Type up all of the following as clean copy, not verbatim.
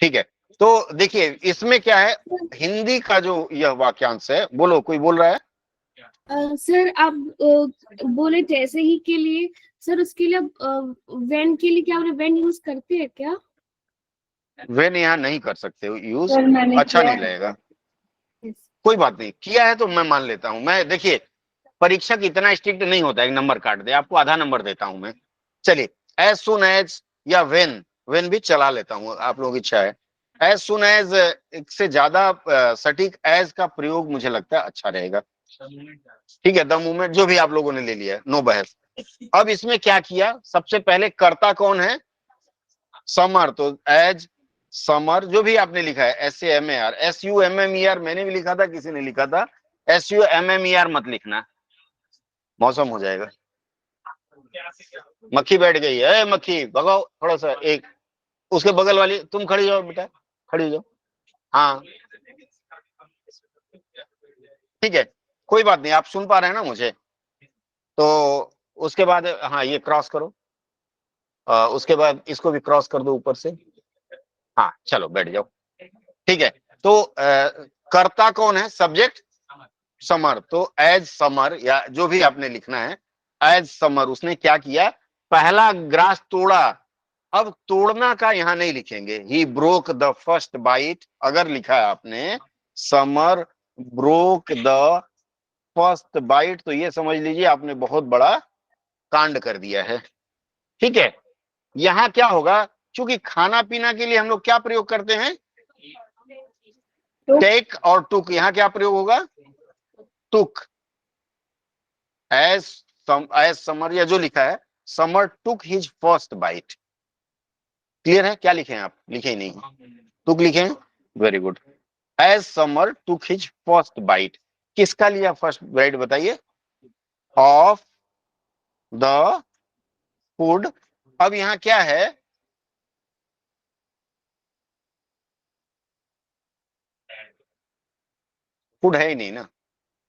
ठीक है, तो देखिए इसमें क्या है, हिंदी का जो यह वाक्यांश है, बोलो कोई बोल रहा है? सर आप बोले जैसे ही के लिए, सर उसके लिए वेन के लिए क्या वेन यूज करते हैं क्या? वेन यहाँ नहीं कर सकते हो यूज, सर मैंने अच्छा किया नहीं है। लगेगा। Yes. कोई बात नहीं, किया है तो मैं मान लेता हूं। मैं देखिए परीक्षक इतना स्ट्रिक्ट नहीं होता है, एक नंबर काट दे, आपको आधा नंबर देता हूं मैं। चलिए, एज सुन एज या वेन, वेन भी चला लेता हूं, आप लोगों की इच्छा है। एज सुन एज से ज्यादा सटीक एज का प्रयोग मुझे लगता है अच्छा रहेगा। ठीक है, द मूवमेंट जो भी आप लोगों ने ले लिया, नो बहस। अब इसमें क्या किया, सबसे पहले कर्ता कौन है? समर, तो एज समर जो भी आपने लिखा है, SAMAR, SUMMER मैंने भी लिखा था, किसी ने लिखा था SUMMER, मत लिखना, मौसम हो जाएगा। मक्खी बैठ गई है, मक्खी भगाओ थोड़ा सा। एक उसके बगल वाली, तुम खड़ी जाओ बेटा, खड़ी हो जाओ। हाँ ठीक है, कोई बात नहीं, आप सुन पा रहे हैं ना मुझे? तो उसके बाद हाँ ये क्रॉस करो, उसके बाद इसको भी क्रॉस कर दो ऊपर से। हाँ चलो बैठ जाओ। ठीक है, तो कर्ता कौन है? सब्जेक्ट समर, तो एज समर या जो भी आपने लिखना है, एज समर उसने क्या किया, पहला ग्रास तोड़ा। अब तोड़ना का यहां नहीं लिखेंगे, he broke the first bite. अगर लिखा है आपने Samar broke the first bite, तो ये समझ लीजिए आपने बहुत बड़ा कांड कर दिया है। ठीक है, यहां क्या होगा, क्योंकि खाना पीना के लिए हम लोग क्या प्रयोग करते हैं? टेक और टुक। यहां क्या प्रयोग होगा? टुक। एज एज समर या जो लिखा है, Samar took his first bite. Clear है? क्या लिखे हैं आप? लिखे ही नहीं, टुक लिखे हैं, very good. As Samar took his first bite, किसका लिया फर्स्ट बाइट बताइए? Of the food. अब यहां क्या है, फूड है ही नहीं ना,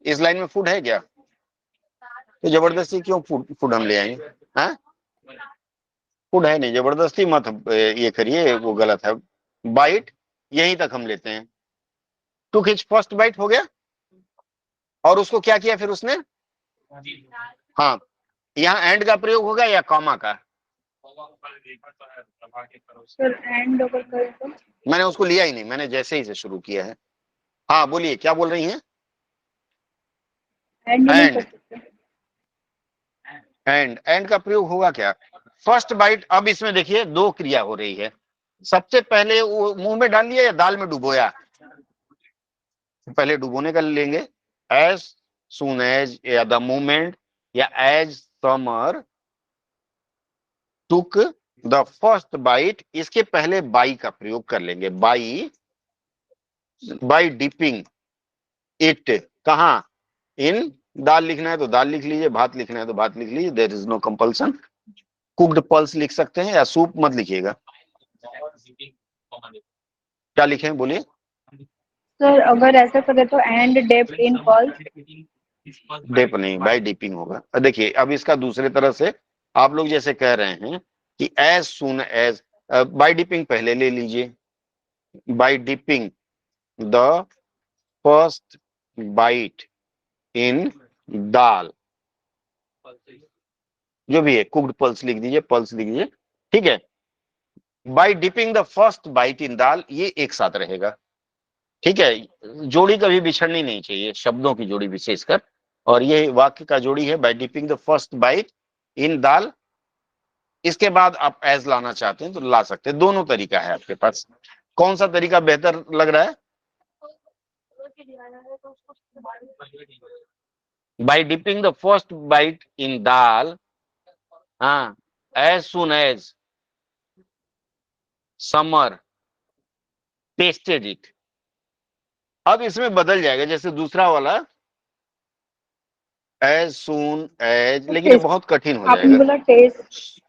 इस लाइन में फूड है क्या? तो जबरदस्ती क्यों फूड फूड हम ले आएंगे? हाँ, फूड है नहीं, जबरदस्ती मत ये करिए, वो गलत है। बाइट यहीं तक हम लेते हैं। टुक हिज फर्स्ट बाइट हो गया, और उसको क्या किया फिर उसने? हाँ, यहाँ एंड का प्रयोग होगा या कॉमा का? सर एंड अगर करें तो? मैंने उसको लिया ही नहीं, मैंने जैसे ही से शुरू किया है। हाँ बोलिए, क्या बोल रही हैं? एंड नहीं कर एंड, सकते? एंड का प्रयोग होगा क्या? First bite. अब इसमें देखिए दो क्रिया हो रही है। सबसे पहले वो मुंह में डाल लिया या दाल में डुबोया? पहले डुबोने का लेंगे, एज सुन एज या द मोमेंट या as Samar took the first bite, इसके पहले बाई का प्रयोग कर लेंगे। बाई, बाई डिपिंग इट, कहा? इन दाल लिखना है तो दाल लिख लीजिए, भात लिखना है तो भात लिख लीजिए, there is no compulsion. Cooked pulse लिख सकते हैं या सूप मत लिखिएगा। क्या लिखें बोलिए? सर अगर ऐसा करे तो एंड डेप्थ इन पल्स। डेप नहीं, बाई डिपिंग होगा। देखिए अब इसका दूसरे तरह से आप लोग जैसे कह रहे हैं कि as soon as, by dipping पहले ले लीजिए। By dipping the first bite in dal, जो भी है, कुक्ड पल्स लिख दीजिए, पल्स लिख दीजिए। ठीक है, by dipping the first bite in dal, ये एक साथ रहेगा। ठीक है, जोड़ी कभी बिछड़नी नहीं चाहिए, शब्दों की जोड़ी विशेषकर, और ये वाक्य का जोड़ी है, by dipping the first bite in dal. इसके बाद आप एज लाना चाहते हैं तो ला सकते हैं, दोनों तरीका है आपके पास। कौन सा तरीका बेहतर लग रहा है? By dipping the first bite in dal, हाँ, as soon as Samar tasted it. अब इसमें बदल जाएगा, जैसे दूसरा वाला एज सुन एज, लेकिन ये बहुत कठिन हो आपने जाएगा। बोला टेस्ट।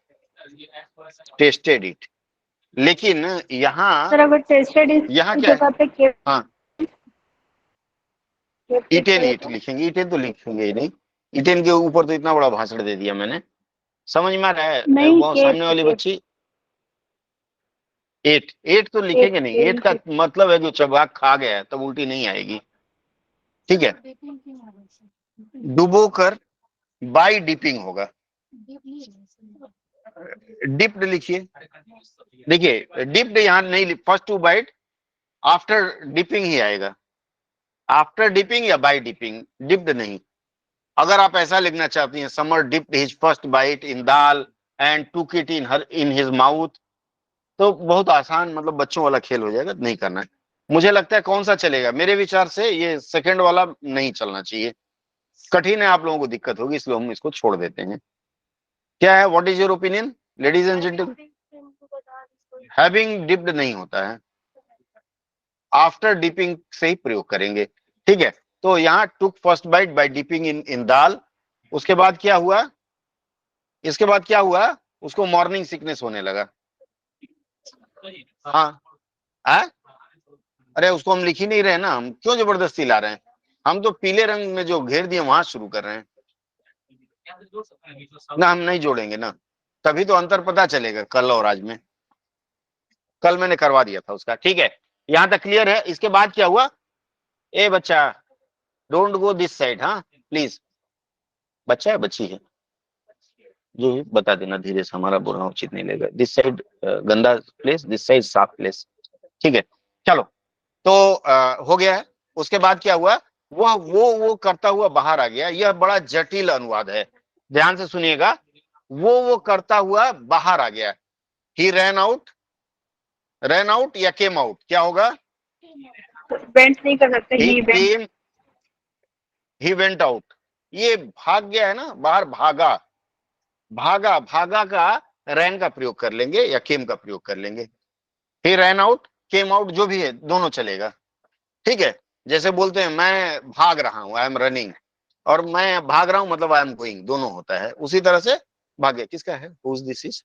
टेस्टेड इट, लेकिन सर यहाँ, अगर टेस्टेड इस यहाँ क्या है? जगह पे हाँ, केप इटेन करे ईट तो? लिखेंगे, इटेन तो लिखेंगे ही नहीं। इटेन के ऊपर तो इतना बड़ा भाषण दे दिया मैंने, समझ में आ रहा है? नहीं, वो केप सामने वाली केप। बच्ची, एट, एट तो लिखेंगे नहीं, एट का मतलब है जो चबा खा गया है, तब उल्टी नहीं आएगी। ठीक है, डुबो कर बाय डिपिंग होगा, डिप्ड लिखिए। देखिए डिप्ड यहां नहीं, first to bite after dipping ही आएगा, आफ्टर डिपिंग या बाय डिपिंग, डिप्ड नहीं। अगर आप ऐसा लिखना चाहती हैं, Samar dipped his first bite in dal and took it in his mouth, तो बहुत आसान, मतलब बच्चों वाला खेल हो जाएगा, नहीं करना है। मुझे लगता है कौन सा चलेगा, मेरे विचार से ये सेकंड वाला नहीं चलना चाहिए, कठिन है, आप लोगों को दिक्कत होगी, इसलिए हम इसको छोड़ देते हैं। क्या है, what is your opinion ladies and gentleman? Having dipped नहीं होता है, आफ्टर डिपिंग से ही प्रयोग करेंगे। ठीक है, तो यहाँ took first bite by dipping in dal, उसके बाद क्या हुआ, इसके बाद क्या हुआ, उसको मॉर्निंग सिकनेस होने लगा। हाँ, अरे उसको हम लिख ही नहीं रहे ना, हम क्यों जबरदस्ती ला रहे हैं, हम तो पीले रंग में जो घेर दिए वहां शुरू कर रहे हैं ना, हम नहीं जोड़ेंगे ना, तभी तो अंतर पता चलेगा कल और आज में। कल मैंने करवा दिया था उसका। ठीक है, यहां तक क्लियर है। इसके बाद क्या हुआ, ए बच्चा डोंट गो दिस साइड, हाँ प्लीज, बच्चा है बच्ची है जो बता देना धीरे से, हमारा बोलना उचित नहीं लगेगा। दिस साइड गंदा प्लेस, दिस साइड साफ प्लेस। ठीक है, चलो, तो हो गया है। उसके बाद क्या हुआ, वो करता हुआ बाहर आ गया, यह बड़ा जटिल अनुवाद है, ध्यान से सुनिएगा। वो करता हुआ बाहर आ गया, ही रैन आउट या केम आउट, क्या होगा, वेंट नहीं कर सकते, he he went. Came, he went out, ये भाग गया है ना बाहर, भागा, भागा, भागा का रैन का प्रयोग कर लेंगे या केम का प्रयोग कर लेंगे। ही रैन आउट, केम आउट, जो भी है दोनों चलेगा। ठीक है, जैसे बोलते हैं मैं भाग रहा हूं, आई एम रनिंग, और मैं भाग रहा हूं मतलब आई एम गोइंग, दोनों होता है। उसी तरह से भागे, किसका है, हुज दिस इज,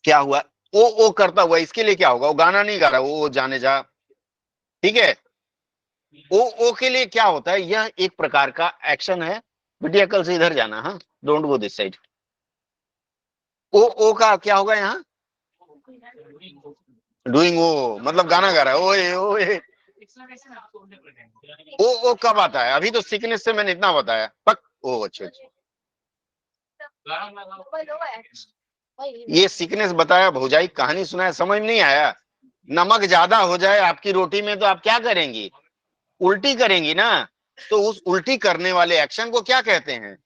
क्या हुआ, ओ करता हुआ, इसके लिए क्या होगा, वो गाना नहीं गा रहा, वो जाने जा। ठीक है, ओ के लिए क्या होता है, यह एक प्रकार का एक्शन है, बिटिया कल से इधर जाना, हाँ डोंट गो दिस साइड। ओ का क्या होगा यहाँ, डूइंग, ओ मतलब गाना गा रहा है, ओए ओए। ओ कब आता है, अभी तो सिकनेस से मैंने इतना बताया, पक, ओ अच्छा अच्छा, ये सिकनेस बताया, भौजाई कहानी सुनाया, समझ नहीं आया। नमक ज्यादा हो जाए आपकी रोटी में तो आप क्या करेंगी, उल्टी करेंगी ना, तो उस उल्टी करने वाले एक्शन को क्या कहते हैं।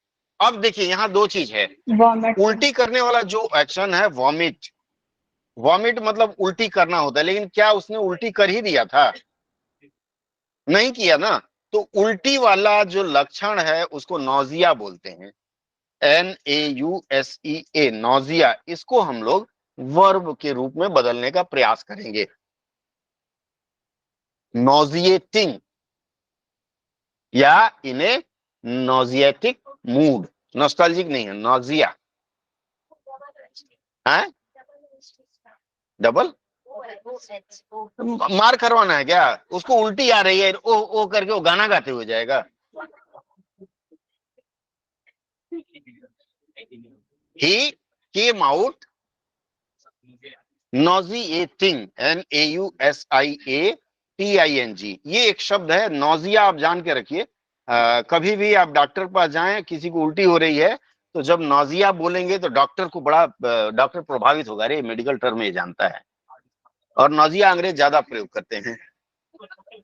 अब देखिए यहाँ दो चीज है, वॉमिट। उल्टी करने वाला जो एक्शन है वॉमिट, वॉमिट मतलब उल्टी करना होता है, लेकिन क्या उसने उल्टी कर ही दिया था, नहीं किया ना, तो उल्टी वाला जो लक्षण है उसको नौजिया बोलते हैं, NAUSEA, नौजिया, इसको हम लोग वर्ब के रूप में बदलने का प्रयास करेंगे, नौजिएटिंग या इन्हें नौजिएटिक मूड, नॉस्टैल्जिक नहीं है, नौजिया है, डबल मार करवाना है क्या, उसको उल्टी आ रही है, ओ करके वो गाना गाते हुए जाएगा। He came out nauseating, NAUSIATING, ये एक शब्द है, नौजिया आप जान के रखिए। कभी भी आप डॉक्टर के पास जाएं, किसी को उल्टी हो रही है, तो जब नौजिया बोलेंगे तो डॉक्टर को बड़ा, डॉक्टर प्रभावित होगा, अरे मेडिकल टर्म ये जानता है, और नौजिया अंग्रेज ज्यादा प्रयोग करते हैं।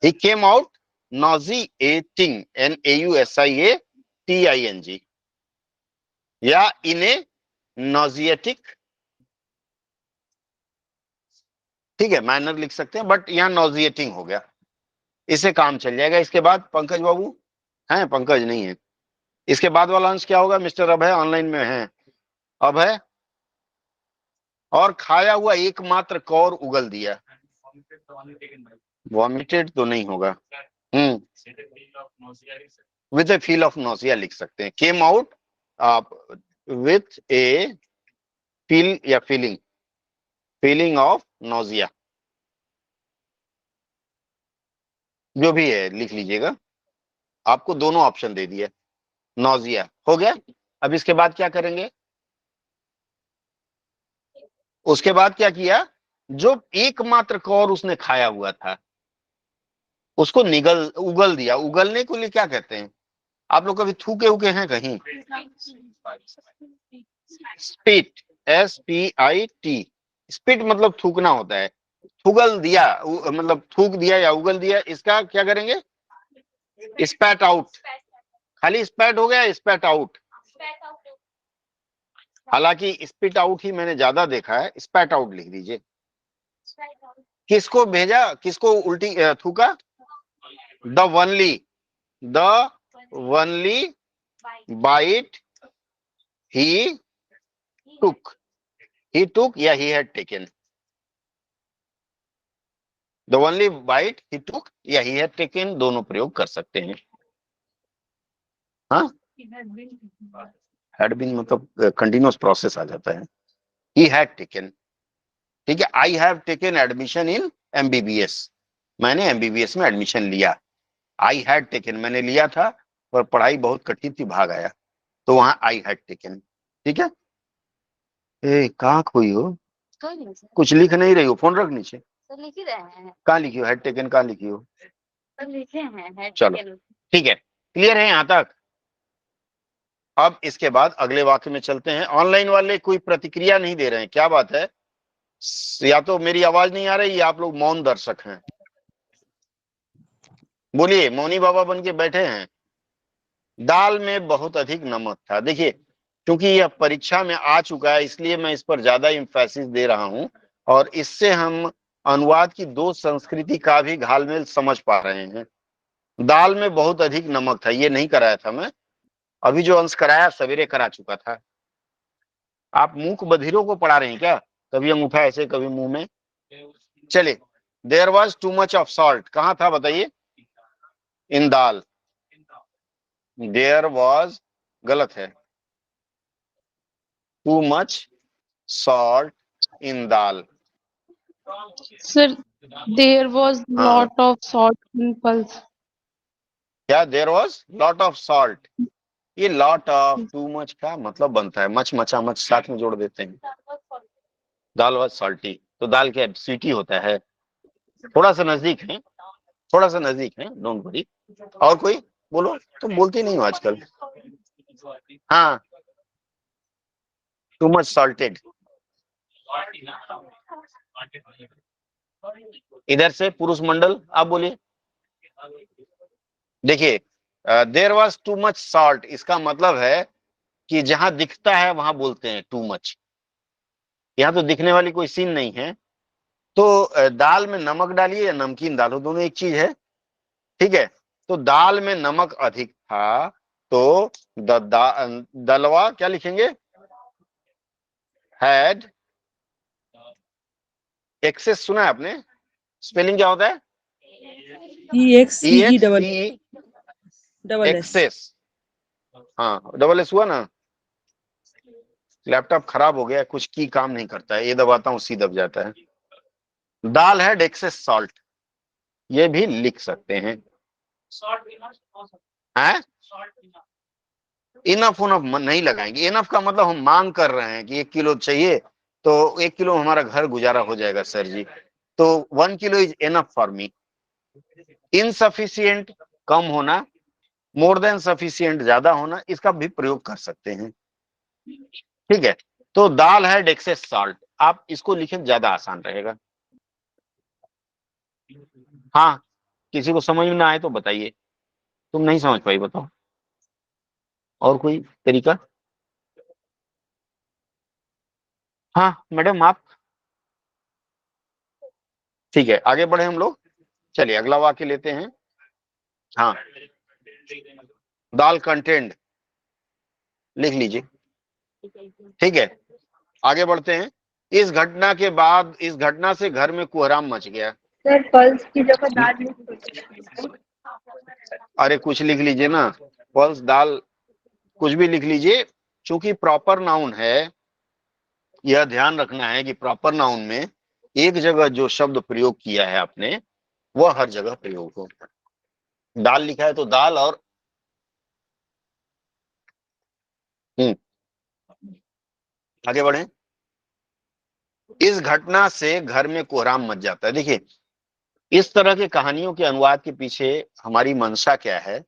He came out nauseating, NAUSIATING, या इन्हें नौजिएटिक, ठीक है माइनर लिख सकते हैं, बट यहाँ नौजिएटिंग हो गया, इससे काम चल जाएगा। इसके बाद पंकज बाबू हैं, पंकज नहीं है, इसके बाद वाला अंश क्या होगा, मिस्टर अभय ऑनलाइन में है, अभय, और खाया हुआ एकमात्र कौर उगल दिया, वॉमिटेड तो नहीं होगा, with A feel of nausea लिख सकते हैं, came out with A feel या फीलिंग ऑफ नोजिया, जो भी है लिख लीजिएगा, आपको दोनों ऑप्शन दे दिए, नौजिया हो गया। अब इसके बाद क्या करेंगे, उसके बाद क्या किया, जो एकमात्र कौर उसने खाया हुआ था उसको उगल दिया। उगलने के लिए क्या कहते हैं? आप लोग कभी थूके उके हैं कहीं? स्पिट, SPIT, स्पिट मतलब थूकना होता है। थूगल दिया मतलब थूक दिया या उगल दिया, इसका क्या करेंगे? स्पैट आउट। खाली स्पैट हो गया, स्पैट आउट। हालांकि स्पिट आउट ही मैंने ज्यादा देखा है, स्पैट आउट लिख दीजिए। किसको भेजा, किसको उल्टी थूका? The only bite he took या he had taken. The only bite he took या ही हैड टेकन, दोनों प्रयोग कर सकते हैं। हाँ, हैड बीन मतलब कंटिन्यूअस प्रोसेस आ जाता है। ही हैड टेकन, ठीक है। I have taken admission in MBBS, मैंने MBBS में एडमिशन लिया। आई हैड टेकन मैंने लिया था पर पढ़ाई बहुत कठिन थी, भाग आया, तो वहां आई हैड टेकन। ठीक है। ए कहाँ खोई हो? कुछ लिख नहीं रही हो? फोन रख नीचे। तो लिख ही रहे हैं। कहाँ लिखी हो? हैड टेकन कहाँ लिखी हो? तो लिखे हैं। चलो ठीक है, क्लियर है यहाँ तक? अब इसके बाद अगले वाक्य में चलते हैं। ऑनलाइन वाले कोई प्रतिक्रिया नहीं दे रहे हैं, क्या बात है? या तो मेरी आवाज नहीं आ रही या आप लोग मौन दर्शक हैं? बोलिए, मौनी बाबा बन के बैठे हैं। दाल में बहुत अधिक नमक था। देखिए, क्योंकि यह परीक्षा में आ चुका है इसलिए मैं इस पर ज्यादा इंफेसिस दे रहा हूं, और इससे हम अनुवाद की दो संस्कृति का भी घालमेल समझ पा रहे हैं। दाल में बहुत अधिक नमक था, ये नहीं कराया था मैं, अभी जो अंश कराया सवेरे करा चुका था। आप मूक बधिरों को पढ़ा रहे हैं क्या? कभी अंगूठा ऐसे कभी मुंह में। चलिए, there was too much of salt, कहाँ था बताइए? इन दाल। देयर वॉज गलत है, too much salt in dal. Sir, there was हाँ, lot of salt in pulse. क्या? There was lot of salt. ये लॉट ऑफ टू मच का मतलब बनता है मच, मचा मच साथ में जोड़ देते हैं। दाल वॉज सॉल्टी, तो दाल क्या स्वीटी होता है। थोड़ा सा नजदीक है, थोड़ा सा नजदीक है, डोंट वरी। और कोई बोलो, तुम बोलती नहीं हो आजकल। हाँ, टू मच सॉल्टेड। इधर से पुरुष मंडल आप बोलिए। देखिए, there was too much salt, इसका मतलब है कि जहां दिखता है वहां बोलते हैं टू मच। यहाँ तो दिखने वाली कोई सीन नहीं है, तो दाल में नमक डालिए या नमकीन डालो, दोनों एक चीज है। ठीक है, तो दाल में नमक अधिक था, तो दलवा क्या लिखेंगे? Had excess. सुना है आपने? स्पेलिंग क्या होता है? EXCE double S. एक्सेस। हाँ, डबल एस हुआ ना। लैपटॉप खराब हो गया, कुछ की काम नहीं करता है, ये दबाता हूँ सी दब जाता है। दाल हैड एक्सेस सॉल्ट, ये भी लिख सकते हैं। हैं? इनफ उनफ नहीं लगाएंगे। इनफ का मतलब हम मांग कर रहे हैं कि 1 किलो चाहिए, तो 1 किलो हमारा घर गुजारा हो जाएगा सर जी, तो 1 kilo is enough for me. Insufficient कम होना, मोर देन सफिशियंट ज्यादा होना, इसका भी प्रयोग कर सकते हैं। ठीक है, तो दाल है एक्सेस सॉल्ट, आप इसको लिखें ज्यादा आसान रहेगा। हाँ, किसी को समझ में ना आए तो बताइए। तुम नहीं समझ पाई, बताओ और कोई तरीका। हाँ मैडम आप, ठीक है आगे बढ़े हम लोग। चलिए अगला वाक्य लेते हैं। हाँ, दाल कंटेंट लिख लीजिए। ठीक है, आगे बढ़ते हैं। इस घटना के बाद, इस घटना से घर में कोहराम मच गया। सर पल्स की जगह दाल लिख दो। अरे कुछ लिख लीजिए ना, पल्स दाल कुछ भी लिख लीजिए, क्योंकि प्रॉपर नाउन है। यह ध्यान रखना है कि प्रॉपर नाउन में एक जगह जो शब्द प्रयोग किया है आपने, वह हर जगह प्रयोग हो। दाल लिखा है तो दाल, और आगे बढ़े। इस घटना से घर में कोहराम मच जाता है। देखिए, इस तरह के कहानियों के अनुवाद के पीछे हमारी मंशा क्या है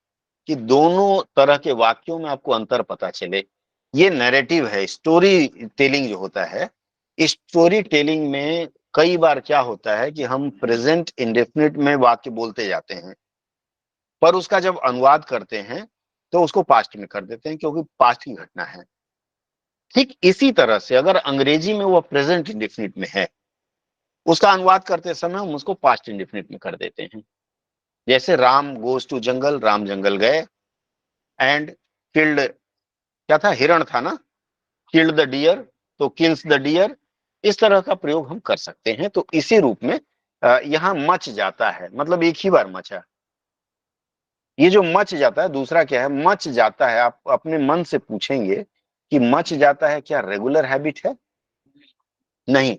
कि दोनों तरह के वाक्यों में आपको अंतर पता चले। ये नैरेटिव है, स्टोरी टेलिंग जो होता है। स्टोरी टेलिंग में कई बार क्या होता है कि हम प्रेजेंट इंडेफिनिट में वाक्य बोलते जाते हैं, पर उसका जब अनुवाद करते हैं तो उसको पास्ट में कर देते हैं, क्योंकि पास्ट की घटना है। ठीक इसी तरह से अगर अंग्रेजी में वो प्रेजेंट इंडेफिनिट में है, उसका अनुवाद करते समय हम उसको पास्ट इंडेफिनिट में कर देते हैं। जैसे राम गोज टू जंगल, राम जंगल गए, एंड किल्ड, क्या था, हिरण था ना, किल्ड द डियर, तो किल्स द डियर। इस तरह का प्रयोग हम कर सकते हैं। तो इसी रूप में यहां मच जाता है, मतलब एक ही बार मचा। ये जो मच जाता है, दूसरा क्या है, मच जाता है, आप अपने मन से पूछेंगे कि मच जाता है क्या रेगुलर हैबिट है? नहीं।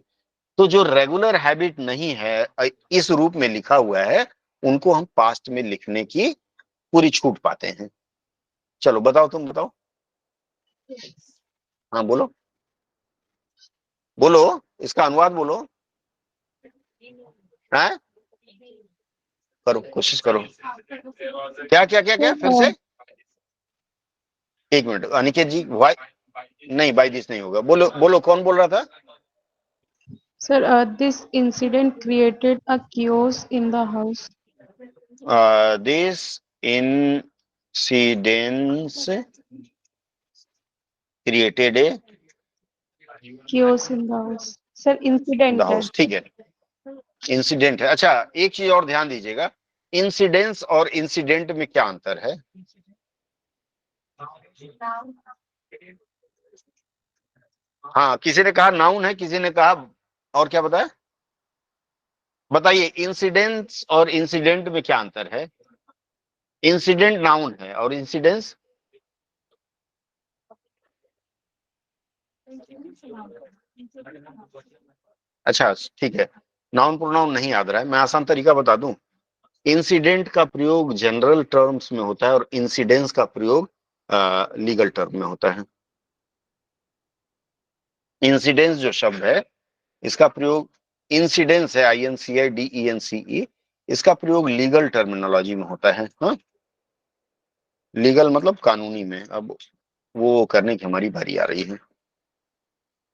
तो जो रेगुलर हैबिट नहीं है, इस रूप में लिखा हुआ है, उनको हम पास्ट में लिखने की पूरी छूट पाते हैं। चलो बताओ, तुम बताओ। हाँ बोलो, बोलो, इसका अनुवाद बोलो। हैं? करो, कोशिश करो। क्या क्या क्या क्या, फिर से एक मिनट अनिकेत जी। वाई नहीं, बाई दिस नहीं होगा। बोलो बोलो, कौन बोल रहा था? Sir, this incident created a chaos in the house. This incidence created a Chaos in the house. Sir, the incident है. हाउस। ठीक है, इंसिडेंट है। अच्छा, एक चीज और ध्यान दीजिएगा, इंसिडेंस और इंसिडेंट में क्या अंतर है? हाँ, किसी ने कहा नाउन है, किसी ने कहा और क्या बताया? बताइए, इंसिडेंस और इंसिडेंट में क्या अंतर है? इंसिडेंट नाउन है और इंसिडेंस अच्छा ठीक है, नाउन प्रोनाउन नहीं याद रहा है, मैं आसान तरीका बता दूं। इंसिडेंट का प्रयोग जनरल टर्म्स में होता है और इंसिडेंस का प्रयोग लीगल टर्म में होता है। इंसिडेंस जो शब्द है, इसका प्रयोग, इंसिडेंस है INCIDENCE, इसका प्रयोग लीगल टर्मिनोलॉजी में होता है। हाँ, लीगल मतलब कानूनी में। अब वो करने की हमारी बारी आ रही है।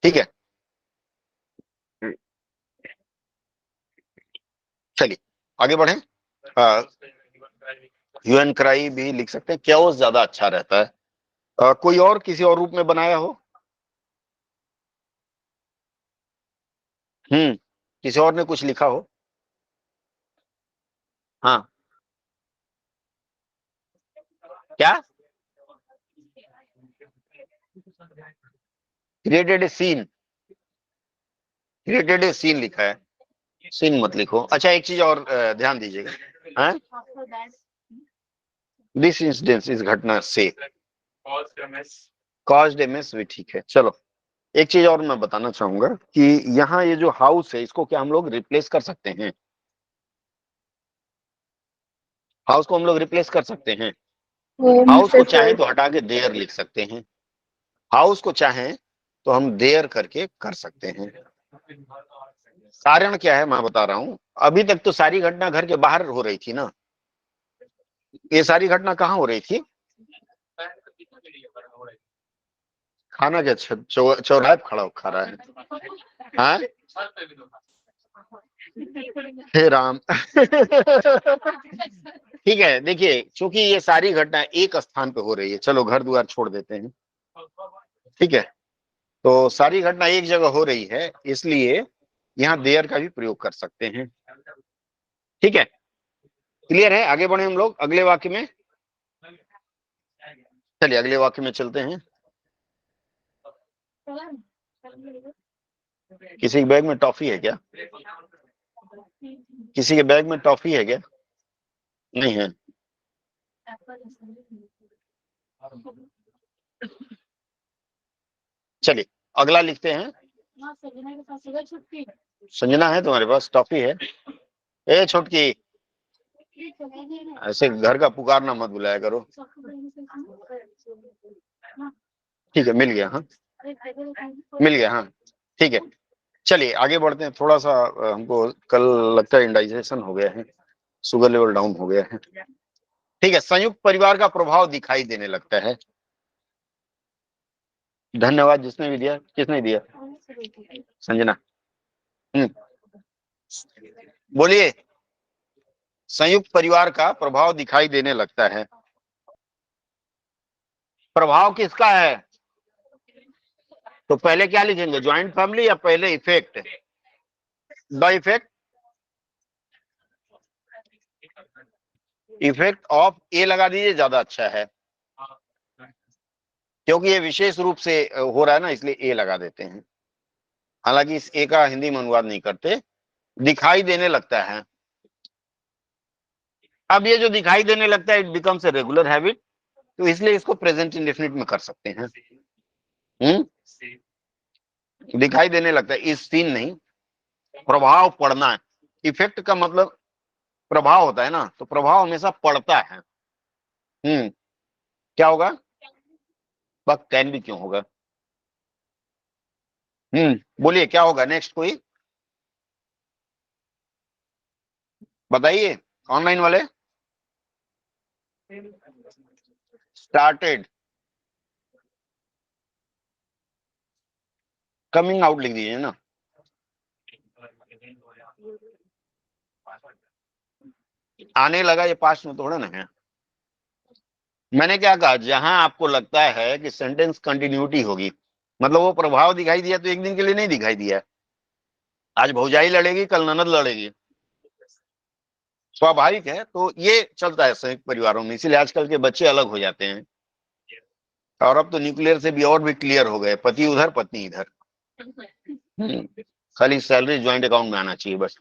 ठीक है, चलिए आगे बढ़े। ह्यू एंड क्राई भी लिख सकते हैं, क्योस ज्यादा अच्छा रहता है। कोई और किसी और रूप में बनाया हो? किसी और ने कुछ लिखा हो? हाँ, क्या? Created a scene, created a scene लिखा है, सीन मत लिखो। अच्छा, एक चीज और ध्यान दीजिएगा, दिस इंसिडेंस, इस घटना से, कॉज्ड ए मिस भी ठीक है। चलो, एक चीज और मैं बताना चाहूंगा कि यहाँ ये जो हाउस है, इसको क्या हम लोग रिप्लेस कर सकते हैं? हाउस को हम लोग रिप्लेस कर सकते हैं। होम हाउस से को चाहे सर। तो हटा के देयर लिख सकते हैं, हाउस को चाहे तो हम देयर करके कर सकते हैं। कारण क्या है मैं बता रहा हूं। अभी तक तो सारी घटना घर के बाहर हो रही थी ना, ये सारी घटना कहाँ हो रही थी? खाना क्या चौराहे पे खड़ा खा रहा है? हाँ? हे राम। ठीक है, देखिए, चूंकि ये सारी घटना एक स्थान पे हो रही है, चलो घर द्वार छोड़ देते हैं, ठीक है, तो सारी घटना एक जगह हो रही है, इसलिए यहाँ देयर का भी प्रयोग कर सकते हैं। ठीक है, क्लियर है? आगे बढ़े हम लोग अगले वाक्य में। चलिए अगले वाक्य में चलते हैं। किसी के बैग में टॉफी है क्या? किसी के बैग में टॉफी है क्या? नहीं है। चलिए अगला लिखते हैं। संजना है तुम्हारे पास? टॉफी है? ए छोटकी, ऐसे घर का पुकारना मत बुलाया करो। ठीक है, मिल गया। हाँ, मिल गया। हाँ, ठीक है। चलिए आगे बढ़ते हैं। थोड़ा सा हमको कल लगता है इंडाइजेशन हो गया है, शुगर लेवल डाउन हो गया है। ठीक है, संयुक्त परिवार का प्रभाव दिखाई देने लगता है। धन्यवाद जिसने भी दिया। किसने दिया? संजना। बोलिए। संयुक्त परिवार का प्रभाव दिखाई देने लगता है। प्रभाव किसका है? तो पहले क्या लिखेंगे, ज्वाइंट फैमिली या पहले effect? The effect, effect of a लगा दीजिए, ज्यादा अच्छा है, क्योंकि ये विशेष रूप से हो रहा है ना, इसलिए ए लगा देते हैं। हालांकि इस ए का हिंदी में अनुवाद नहीं करते। दिखाई देने लगता है। अब ये जो दिखाई देने लगता है, it becomes a regular habit, तो इसलिए इसको प्रेजेंट इंडेफिनिट में कर सकते हैं। दिखाई देने लगता है, इस सीन नहीं, प्रभाव पड़ना है। इफेक्ट का मतलब प्रभाव होता है ना, तो प्रभाव हमेशा पड़ता है। क्या होगा? बस कैन भी क्यों होगा? बोलिए क्या होगा नेक्स्ट, कोई बताइए। ऑनलाइन वाले स्टार्टेड कमिंग आउट लिख दीजिए ना। आने लगा, ये पास्ट में थोड़ा ना है। मैंने क्या कहा, जहां आपको लगता है कि सेंटेंस कंटिन्यूटी होगी, मतलब वो प्रभाव दिखाई दिया तो एक दिन के लिए नहीं दिखाई दिया। आज भौजाई लड़ेगी, कल ननद लड़ेगी, स्वाभाविक है। तो ये चलता है संयुक्त परिवारों में, इसीलिए आजकल के बच्चे अलग हो जाते हैं। और अब तो न्यूक्लियर से भी और भी क्लियर हो गए, पति उधर पत्नी इधर। खाली सैलरी ज्वाइंट अकाउंट में आना चाहिए बस।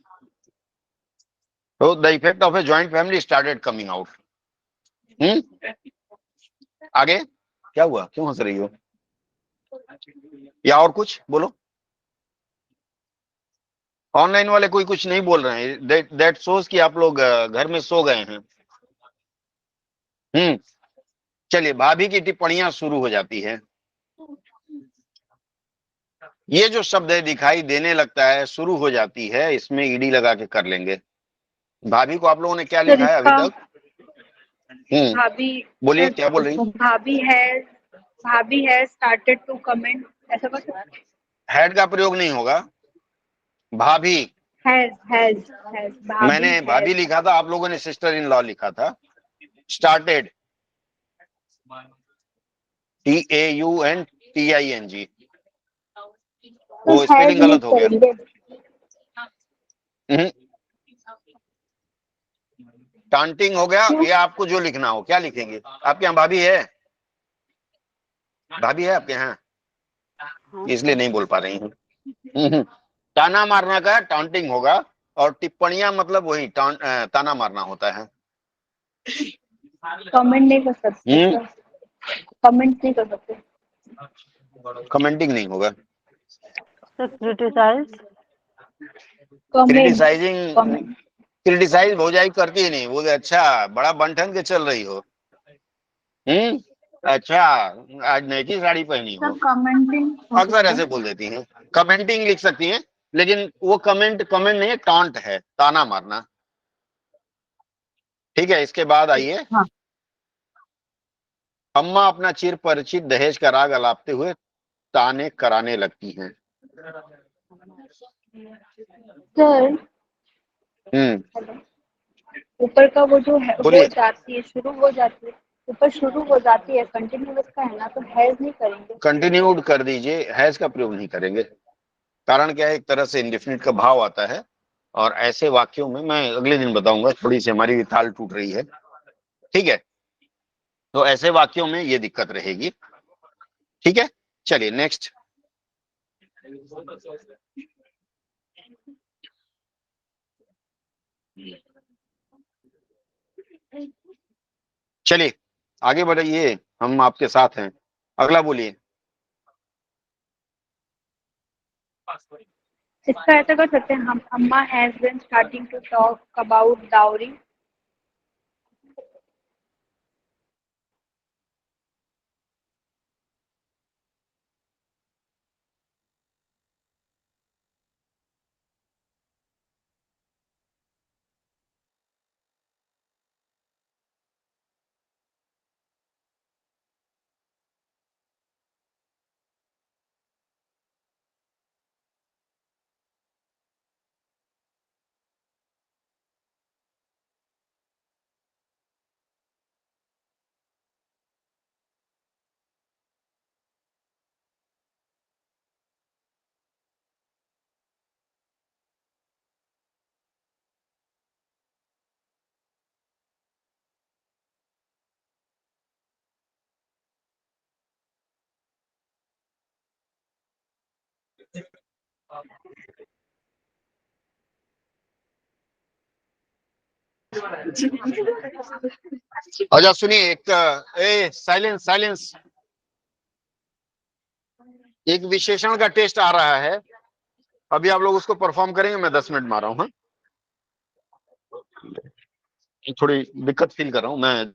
तो the effect of A joint family started coming out. आगे क्या हुआ, क्यों हंस रही हो? या और कुछ बोलो। ऑनलाइन वाले कोई कुछ नहीं बोल रहे हैं, दैट शोज कि आप लोग घर में सो गए हैं। चलिए, भाभी की टिप्पणियां शुरू हो जाती है। ये जो शब्द है दिखाई देने लगता है, शुरू हो जाती है, इसमें ईडी लगा के कर लेंगे। भाभी को आप लोगों ने क्या सर लिखा है अभी इसका तक? भाभी बोलिए क्या बोल रही? भाभी है स्टार्टेड टू कमेंट, ऐसा कर सकते हैं? हैड का प्रयोग नहीं होगा। भाभी, हैज मैंने भाभी लिखा था, आप लोगों ने सिस्टर इन लॉ लिखा था। स्टार्टेड, TAUNTING, तो स्पेलिंग गलत हो गया। टांटिंग हो गया। या आपको जो लिखना हो, क्या लिखेंगे? आपके यहाँ भाभी है? भाभी है आपके यहाँ? इसलिए नहीं बोल पा रही हूँ। ताना मारना का टाउंटिंग होगा, और टिप्पणियां मतलब वही ताना मारना होता है। कमेंट नहीं कर सकते सर, कमेंट नहीं कर सकते। कमेंटिंग नहीं होगा। क्रिटिसाइज, क्रिटिसाइजिंग, कमेंट क्रिटिसाइज भौजाई करती ही नहीं, बोले अच्छा बड़ा बनठन के चल रही हो। अच्छा, आज नई की साड़ी पहनी हो। कमेंटिंग अक्सर ऐसे बोल देती हैं। कमेंटिंग लिख सकती हैं, लेकिन वो कमेंट नहीं है, टॉन्ट है, ताना मारना। ठीक है, इसके बाद आइए। हाँ। अम्मा अपना चिर परिचित दहेज का राग अलापते हुए ताने कराने लगती हैं। सर ऊपर का वो जो है हो बोलिए। जाती है, शुरू हो जाती है, ऊपर शुरू हो जाती है, कंटिन्यूअस का है ना, तो हैज नहीं करेंगे। कंटिन्यूड कर दीजिए, हैज का प्रयोग नहीं करेंगे। कारण क्या है, एक तरह से इंडेफिनिट का भाव आता है, और ऐसे वाक्यों में मैं अगले दिन बताऊंगा, थोड़ी सी हमारी भी ताल टूट रही है। ठीक है, तो ऐसे वाक्यों में ये दिक्कत रहेगी। ठीक है, चलिए नेक्स्ट। चलिए आगे बढ़िए, हम आपके साथ हैं। अगला बोलिए। इसका ऐसा कर सकते हैं हम, Amma has been starting to talk about dowry. अच्छा सुनिए, एक साइलेंस साइलेंस, एक विशेषण का टेस्ट आ रहा है, अभी आप लोग उसको परफॉर्म करेंगे, मैं 10 मिनट में आ रहा हूँ। हाँ, थोड़ी दिक्कत फील कर रहा हूँ मैं।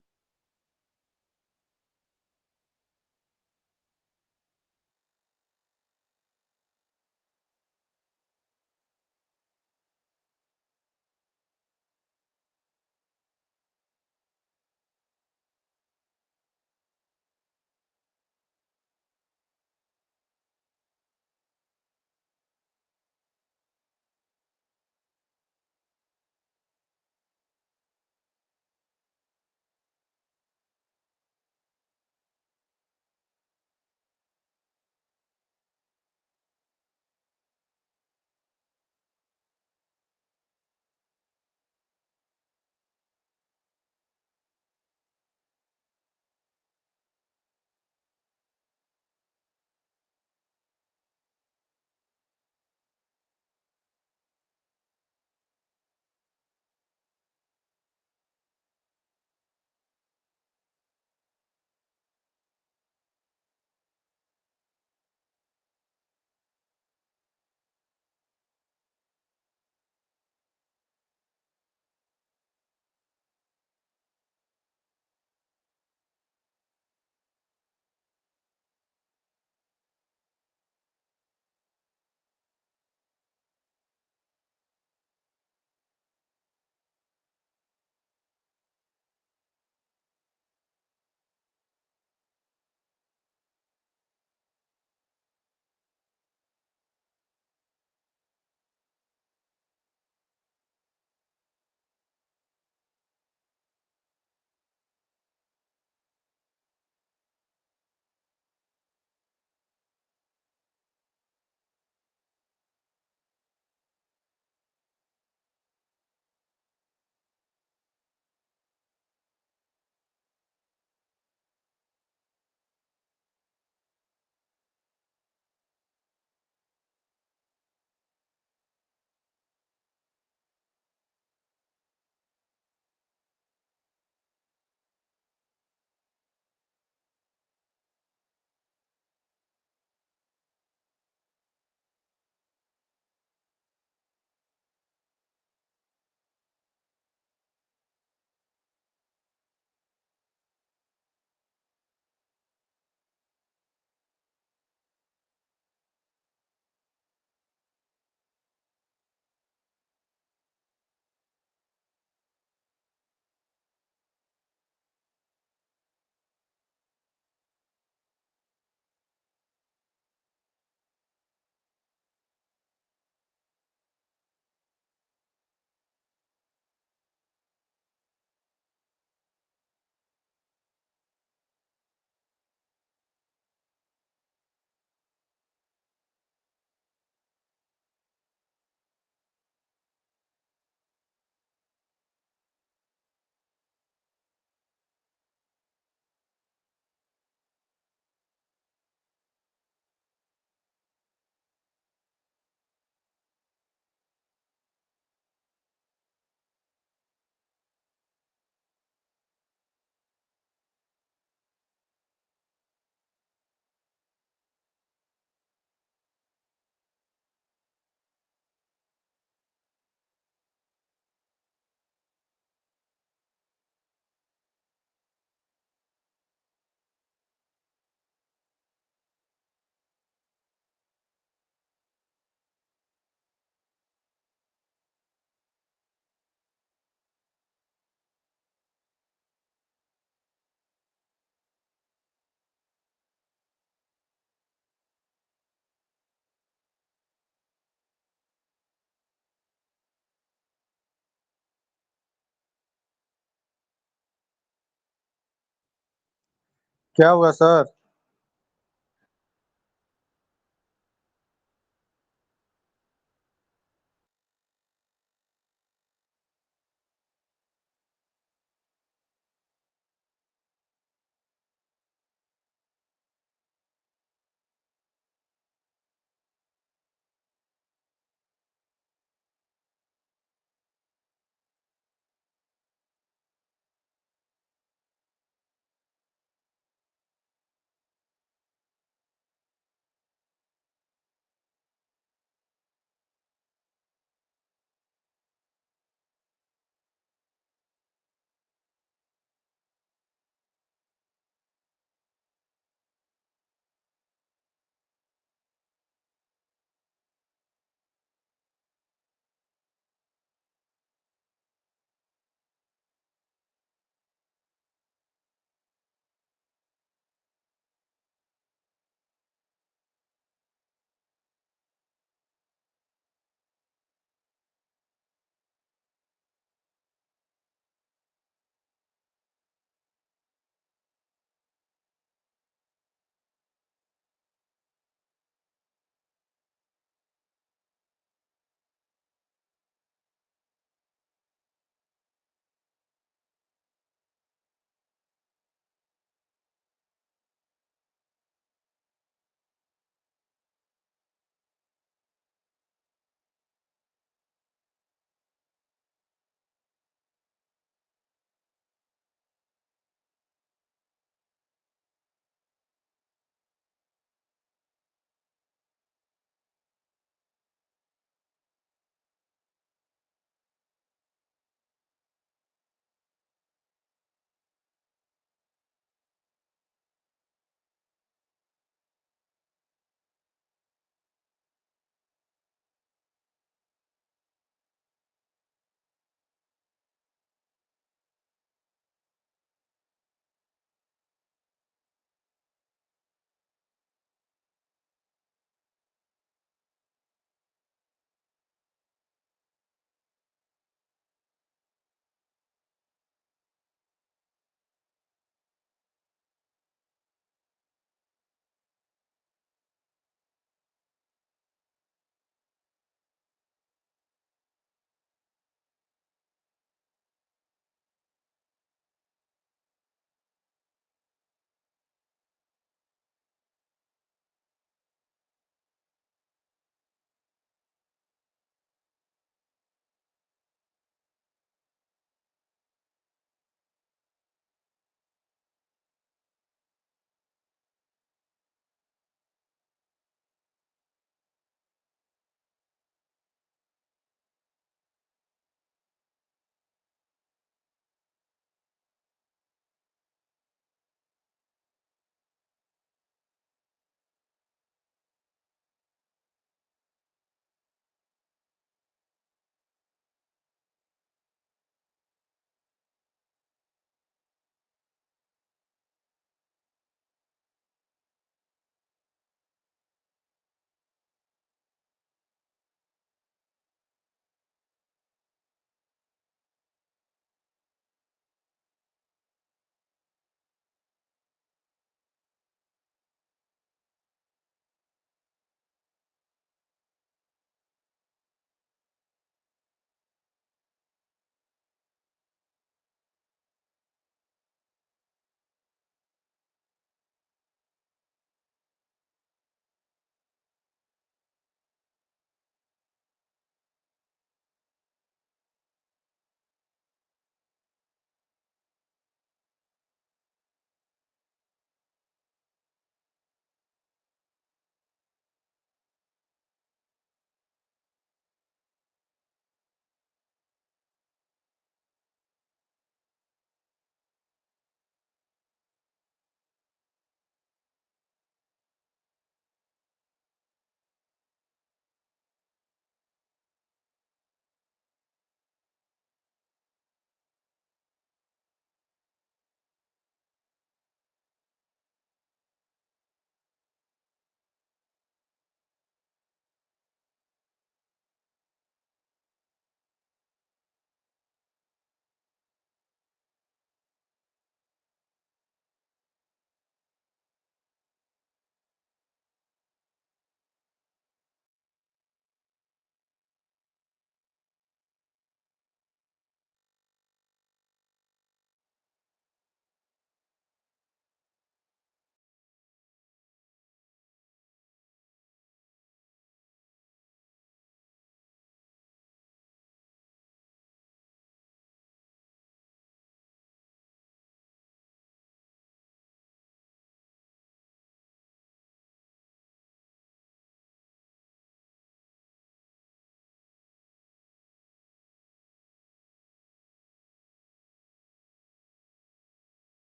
क्या हुआ सर?